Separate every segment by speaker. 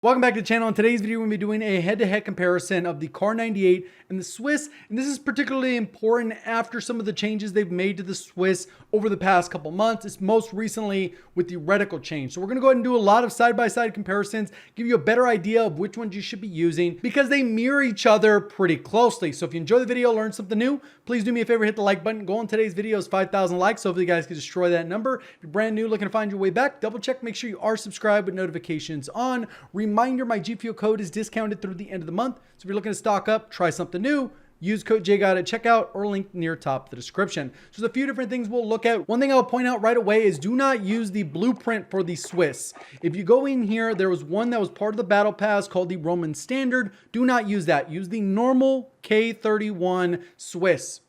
Speaker 1: Welcome back to the channel. In today's video, we're going to be doing a head-to-head comparison of the Kar98 and the Swiss. And this is particularly important after some of the changes they've made to the Swiss over the past couple months. It's most recently with the reticle change. So we're going to go ahead and do a lot of side-by-side comparisons, give you a better idea of which ones you should be using because they mirror each other pretty closely. So if you enjoy the video, learn something new, please do me a favor, hit the like button. Goal in today's video is 5,000 likes. So hopefully you guys can destroy that number. If you're brand new, looking to find your way back, double check, make sure you are subscribed with notifications on. Reminder, my Gfuel code is discounted through the end of the month. So if you're looking to stock up, try something new, use code JGOD at checkout or link near top of the description. So there's a few different things we'll look at. One thing I'll point out right away is do not use the blueprint for the Swiss. If you go in here, there was one that was part of the battle pass called the Roman Standard. Do not use that. Use the normal K31 Swiss.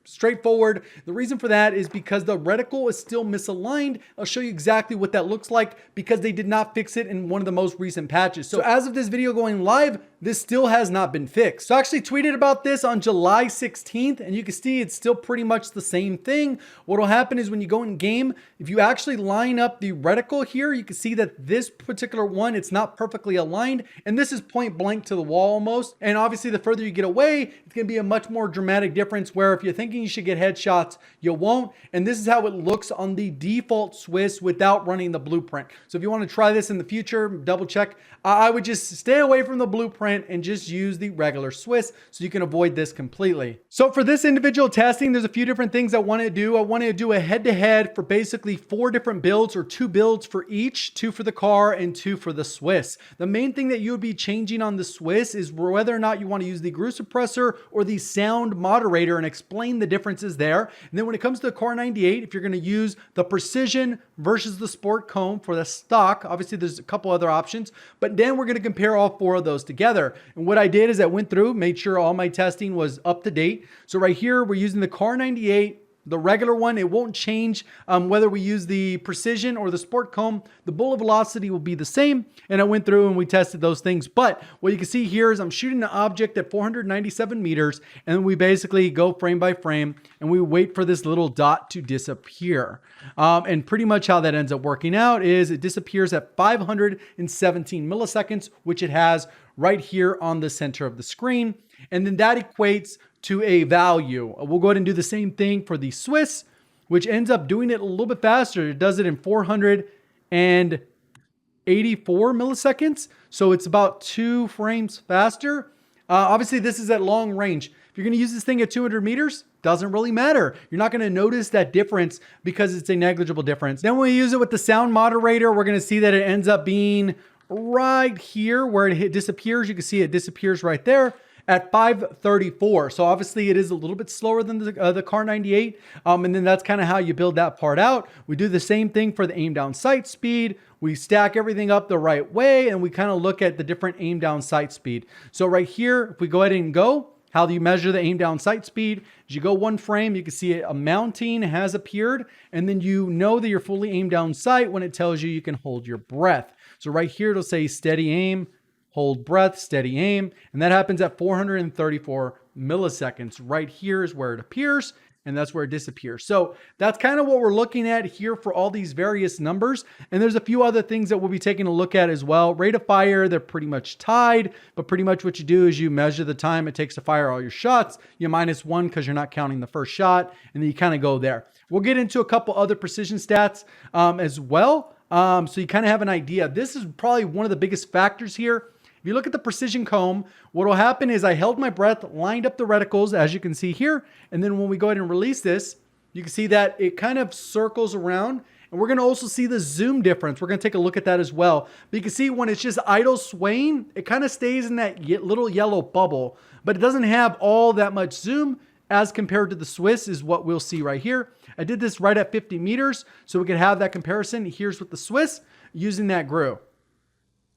Speaker 1: Straightforward. The reason for that is because the reticle is still misaligned. I'll show you exactly what that looks like because they did not fix it in one of the most recent patches. So as of this video going live, this still has not been fixed. So I actually tweeted about this on July 16th, and you can see it's still pretty much the same thing. What will happen is when you go in game, if you actually line up the reticle here, you can see that this particular one, it's not perfectly aligned, and this is point blank to the wall almost. And obviously the further you get away, it's gonna be a much more dramatic difference where if you're thinking you should get headshots, you won't. And this is how it looks on the default Swiss without running the blueprint. So if you want to try this in the future, double check. I would just stay away from the blueprint and just use the regular Swiss so you can avoid this completely. So for this individual testing, there's a few different things I want to do. I want to do a head-to-head for basically 4 different builds or 2 builds for each, 2 for the car and 2 for the Swiss. The main thing that you would be changing on the Swiss is whether or not you want to use the GRU suppressor or the sound moderator and explain the differences there. And then when it comes to the Kar98, if you're going to use the precision versus the sport comb for the stock, obviously there's a couple other options, but then we're going to compare all 4 of those together. And what I did is I went through, made sure all my testing was up to date. So right here, we're using the Kar98, the regular one. It won't change whether we use the precision or the sport comb. The bullet velocity will be the same. And I went through and we tested those things. But what you can see here is I'm shooting an object at 497 meters. And then we basically go frame by frame and we wait for this little dot to disappear. And pretty much how that ends up working out is it disappears at 517 milliseconds, which it has right here on the center of the screen. And then that equates to a value. We'll go ahead and do the same thing for the Swiss, which ends up doing it a little bit faster. It does it in 484 milliseconds. So it's about 2 frames faster. Obviously, this is at long range. If you're going to use this thing at 200 meters, doesn't really matter. You're not going to notice that difference because it's a negligible difference. Then when we use it with the sound moderator, we're going to see that it ends up being right here where it disappears. You can see it disappears right there at 534. So obviously it is a little bit slower than the Kar98. And then that's kind of how you build that part out. We do the same thing for the aim down sight speed. We stack everything up the right way and we kind of look at the different aim down sight speed. So right here, if we go ahead and go, how do you measure the aim down sight speed? As you go 1 frame, you can see a mounting has appeared, and then you know that you're fully aimed down sight when it tells you can hold your breath. So right here, it'll say steady aim, hold breath, steady aim, and that happens at 434 milliseconds. Right here is where it appears, and that's where it disappears. So that's kind of what we're looking at here for all these various numbers. And there's a few other things that we'll be taking a look at as well. Rate of fire, they're pretty much tied, but pretty much what you do is you measure the time it takes to fire all your shots. You -1 because you're not counting the first shot, and then you kind of go there. We'll get into a couple other precision stats as well. So you kind of have an idea. This is probably one of the biggest factors here. If you look at the precision comb, what will happen is I held my breath, lined up the reticles, as you can see here. And then when we go ahead and release this, you can see that it kind of circles around. And we're going to also see the zoom difference. We're going to take a look at that as well. But you can see when it's just idle swaying, it kind of stays in that little yellow bubble. But it doesn't have all that much zoom as compared to the Swiss is what we'll see right here. I did this right at 50 meters so we could have that comparison. Here's with the Swiss using that GRU.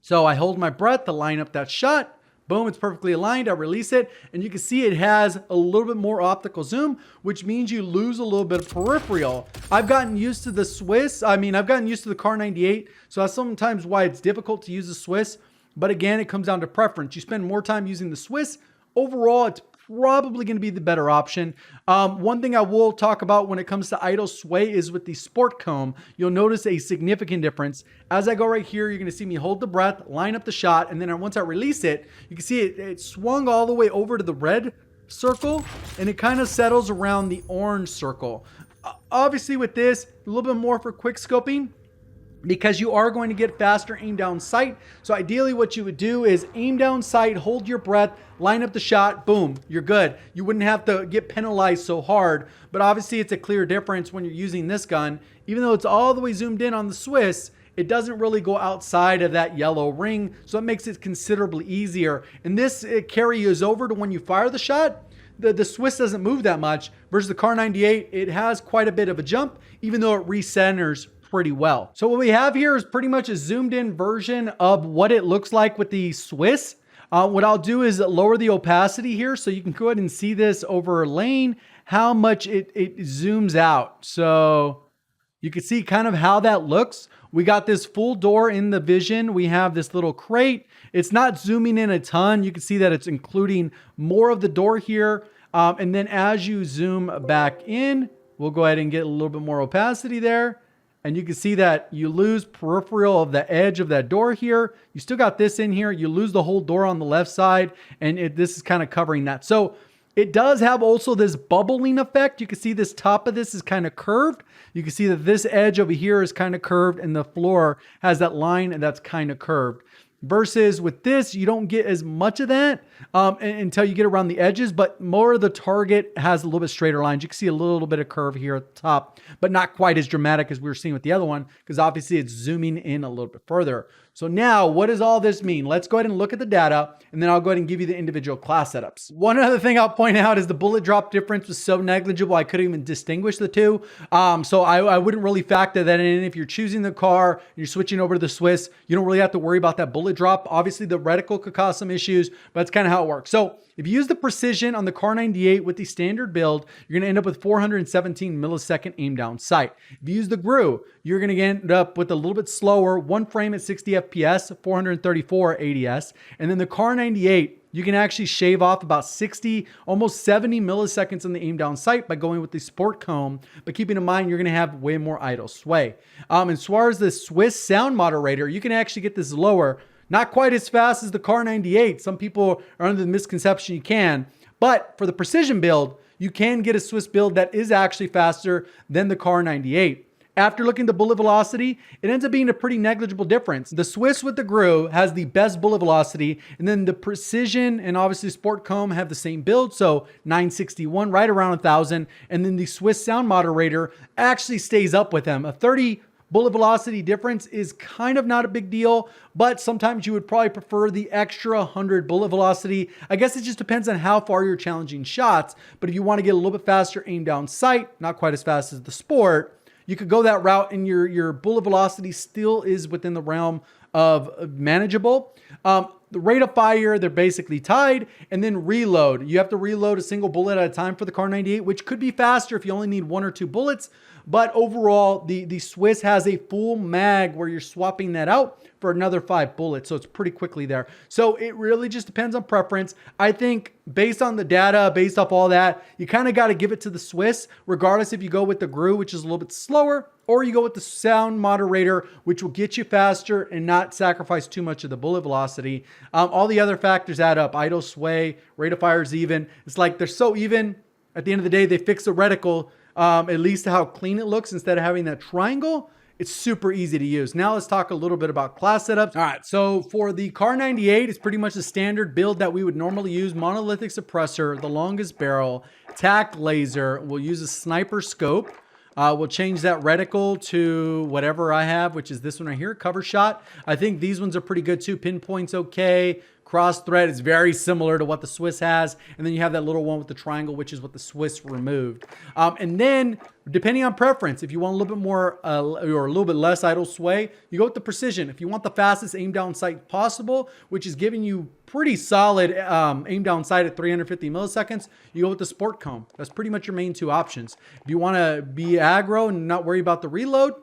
Speaker 1: So I hold my breath to line up that shot. Boom, it's perfectly aligned. I release it, and you can see it has a little bit more optical zoom, which means you lose a little bit of peripheral. I've gotten used to the Swiss. I've gotten used to the Kar98, so that's sometimes why it's difficult to use the Swiss. But again, it comes down to preference. You spend more time using the Swiss. Overall, it's probably going to be the better option. One thing I will talk about when it comes to idle sway is with the sport comb. You'll notice a significant difference. As I go right here, you're going to see me hold the breath, line up the shot, and then once I release it, you can see it swung all the way over to the red circle, and it kind of settles around the orange circle. Obviously with this, a little bit more for quick scoping, because you are going to get faster aim down sight. So ideally what you would do is aim down sight, hold your breath, line up the shot, boom, you're good. You wouldn't have to get penalized so hard, but obviously it's a clear difference when you're using this gun. Even though it's all the way zoomed in on the Swiss, it doesn't really go outside of that yellow ring, so it makes it considerably easier. And this carries over to when you fire the shot. The Swiss doesn't move that much, versus the Kar98, it has quite a bit of a jump, even though it recenters pretty well. So what we have here is pretty much a zoomed in version of what it looks like with the Swiss. What I'll do is lower the opacity here so you can go ahead and see this overlaying how much it zooms out. So you can see kind of how that looks. We got this full door in the vision. We have this little crate. It's not zooming in a ton. You can see that it's including more of the door here. And then as you zoom back in, we'll go ahead and get a little bit more opacity there. And you can see that you lose peripheral of the edge of that door here. You still got this in here. You lose the whole door on the left side, and this is kind of covering that. So it does have also this bubbling effect. You can see this top of this is kind of curved. You can see that this edge over here is kind of curved, and the floor has that line and that's kind of curved. Versus with this, you don't get as much of that until you get around the edges, but more of the target has a little bit straighter lines. You can see a little bit of curve here at the top, but not quite as dramatic as we were seeing with the other one, because obviously it's zooming in a little bit further. So now what does all this mean? Let's go ahead and look at the data, and then I'll go ahead and give you the individual class setups. One other thing I'll point out is the bullet drop difference was so negligible, I couldn't even distinguish the two. So I wouldn't really factor that in. If you're choosing the car, you're switching over to the Swiss, you don't really have to worry about that bullet drop. Obviously the reticle could cause some issues, but that's kind of how it works. So if you use the precision on the Kar98 with the standard build, you're going to end up with 417 millisecond aim down sight. If you use the GRU, you're going to end up with a little bit slower, one frame at 60 FPS, 434 ADS. And then the Kar98, you can actually shave off about 60, almost 70 milliseconds on the aim down sight by going with the sport comb. But keeping in mind, you're going to have way more idle sway. As far as the Swiss sound moderator, you can actually get this lower. Not quite as fast as the Kar98. Some people are under the misconception you can. But for the precision build, you can get a Swiss build that is actually faster than the Kar98. After looking at the bullet velocity, it ends up being a pretty negligible difference. The Swiss with the GRU has the best bullet velocity, and then the precision and obviously sport comb have the same build, so 961, right around 1,000. And then the Swiss sound moderator actually stays up with them. A 30 bullet velocity difference is kind of not a big deal, but sometimes you would probably prefer the extra 100 bullet velocity. I guess it just depends on how far you're challenging shots, but if you want to get a little bit faster aim down sight, not quite as fast as the sport, you could go that route and your bullet velocity still is within the realm of manageable. The rate of fire, they're basically tied, and then reload. You have to reload a single bullet at a time for the Kar98, which could be faster if you only need 1 or 2 bullets. But overall, the Swiss has a full mag where you're swapping that out for another 5 bullets. So it's pretty quickly there. So it really just depends on preference. I think based on the data, based off all that, you kind of got to give it to the Swiss, regardless if you go with the GRU, which is a little bit slower, or you go with the sound moderator, which will get you faster and not sacrifice too much of the bullet velocity. All the other factors add up. Idle sway, rate of fire is even. It's like they're so even. At the end of the day, they fix the reticle, at least how clean it looks instead of having that triangle. It's super easy to use. Now let's talk a little bit about class setups. All right, so for the Kar98, it's pretty much the standard build that we would normally use. Monolithic suppressor, the longest barrel, tack laser. We'll use a sniper scope. We'll change that reticle to whatever I have, which is this one right here, cover shot. I think these ones are pretty good too. Pinpoint's okay. Cross thread is very similar to what the Swiss has. And then you have that little one with the triangle, which is what the Swiss removed. And then depending on preference, if you want a little bit more or a little bit less idle sway, you go with the precision. If you want the fastest aim down sight possible, which is giving you pretty solid aim down sight at 350 milliseconds, you go with the sport comb. That's pretty much your main 2 options. If you want to be aggro and not worry about the reload,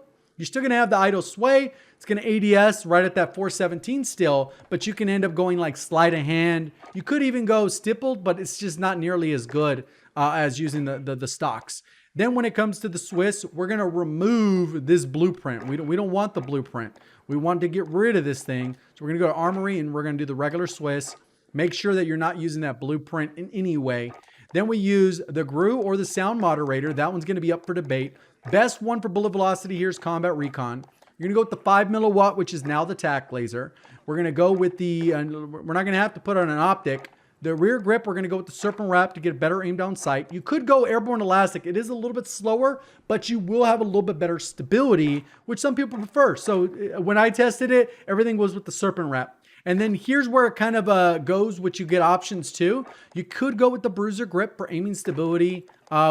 Speaker 1: You're still going to have the idle sway. It's going to ADS right at that 417 still, but you can end up going like sleight of hand. You could even go stippled, but it's just not nearly as good as using the stocks. Then when it comes to the Swiss, we're going to remove this blueprint. We don't want the blueprint. We want to get rid of this thing. So we're going to go to Armory and we're going to do the regular Swiss. Make sure that you're not using that blueprint in any way. Then we use the GRU or the sound moderator. That one's going to be up for debate. Best one for bullet velocity here is Combat Recon. You're going to go with the 5 milliwatt, which is now the TAC laser. We're going to go with the, we're not going to have to put on an optic. The rear grip, we're going to go with the Serpent Wrap to get a better aim down sight. You could go Airborne Elastic. It is a little bit slower, but you will have a little bit better stability, which some people prefer. So when I tested it, everything was with the Serpent Wrap. And then here's where it kind of goes, which you get options too. You could go with the Bruiser Grip for aiming stability,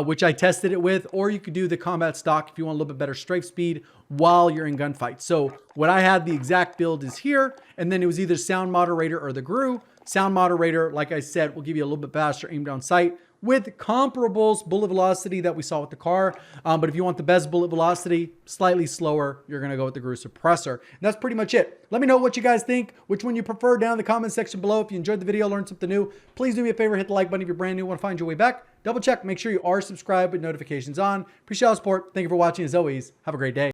Speaker 1: which I tested it with, or you could do the Combat Stock if you want a little bit better strafe speed while you're in gunfight. So what I had, the exact build is here, and then it was either Sound Moderator or the GRU. Sound Moderator, like I said, will give you a little bit faster aim down sight with comparables bullet velocity that we saw with the car. But if you want the best bullet velocity, slightly slower, you're going to go with the GRU suppressor. And that's pretty much it. Let me know what you guys think, which one you prefer down in the comment section below. If you enjoyed the video, learned something new, please do me a favor, hit the like button if you're brand new, want to find your way back. Double check, make sure you are subscribed with notifications on. Appreciate all the support. Thank you for watching. As always, have a great day.